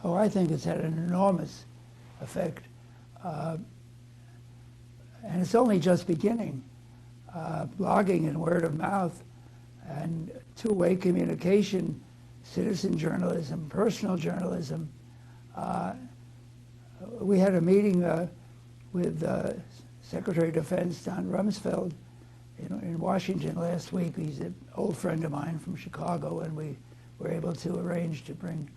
Oh, I think it's had an enormous effect. And it's only just beginning. Blogging and word of mouth and two-way communication, citizen journalism, personal journalism. We had a meeting with Secretary of Defense Don Rumsfeld in Washington last week. He's an old friend of mine from Chicago, and we were able to arrange to bring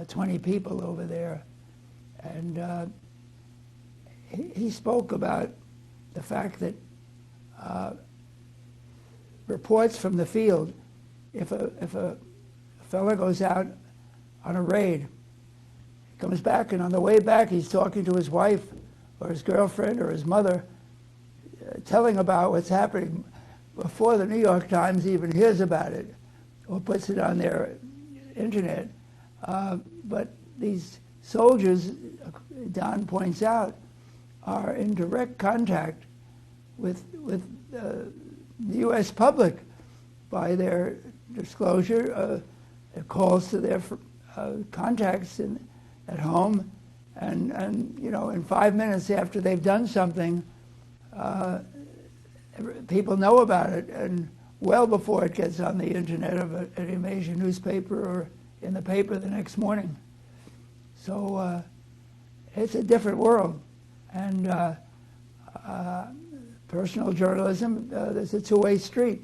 20 people over there. And he spoke about the fact that reports from the field, if a fellow goes out on a raid, comes back, and on the way back he's talking to his wife or his girlfriend or his mother, telling about what's happening before the New York Times even hears about it or puts it on their internet. But these soldiers, Don points out, are in direct contact with the U.S. public by their disclosure, their calls to their contacts at home, and you know, in 5 minutes after they've done something, people know about it, and well before it gets on the internet of an major newspaper or in the paper the next morning. So it's a different world, and personal journalism, there's a two-way street.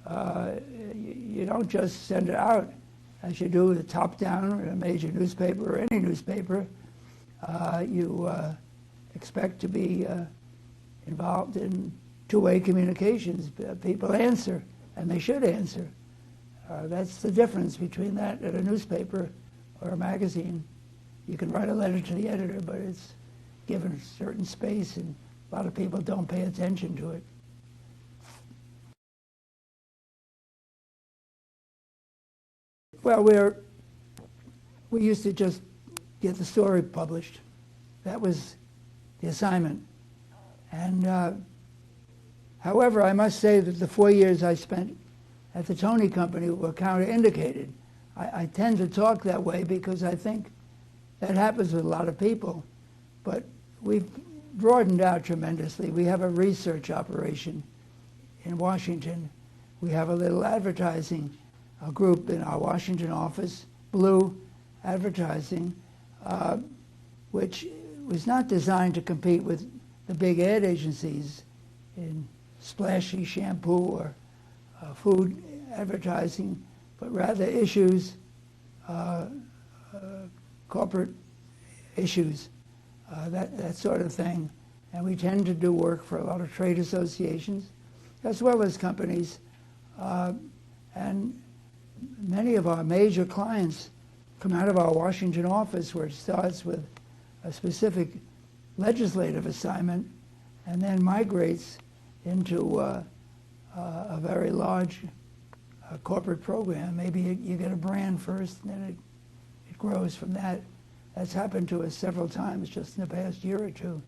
You don't just send it out as you do the top down in a major newspaper or any newspaper. You expect to be involved in two-way communications. People answer, and they should answer. That's the difference between that and a newspaper or a magazine. You can write a letter to the editor, but it's given a certain space, and a lot of people don't pay attention to it. Well, we used to just get the story published. That was the assignment. And however, I must say that the 4 years I spent at the Tony Company were counterindicated. I tend to talk that way because I think that happens with a lot of people. But we've broadened out tremendously. We have a research operation in Washington. We have a little advertising group in our Washington office, Blue Advertising, which was not designed to compete with the big ad agencies in splashy shampoo or food advertising, but rather issues, corporate issues, that sort of thing. And we tend to do work for a lot of trade associations, as well as companies. And many of our major clients come out of our Washington office, where it starts with a specific legislative assignment and then migrates into a very large corporate program. Maybe you get a brand first, and then it grows from that. That's happened to us several times just in the past year or two.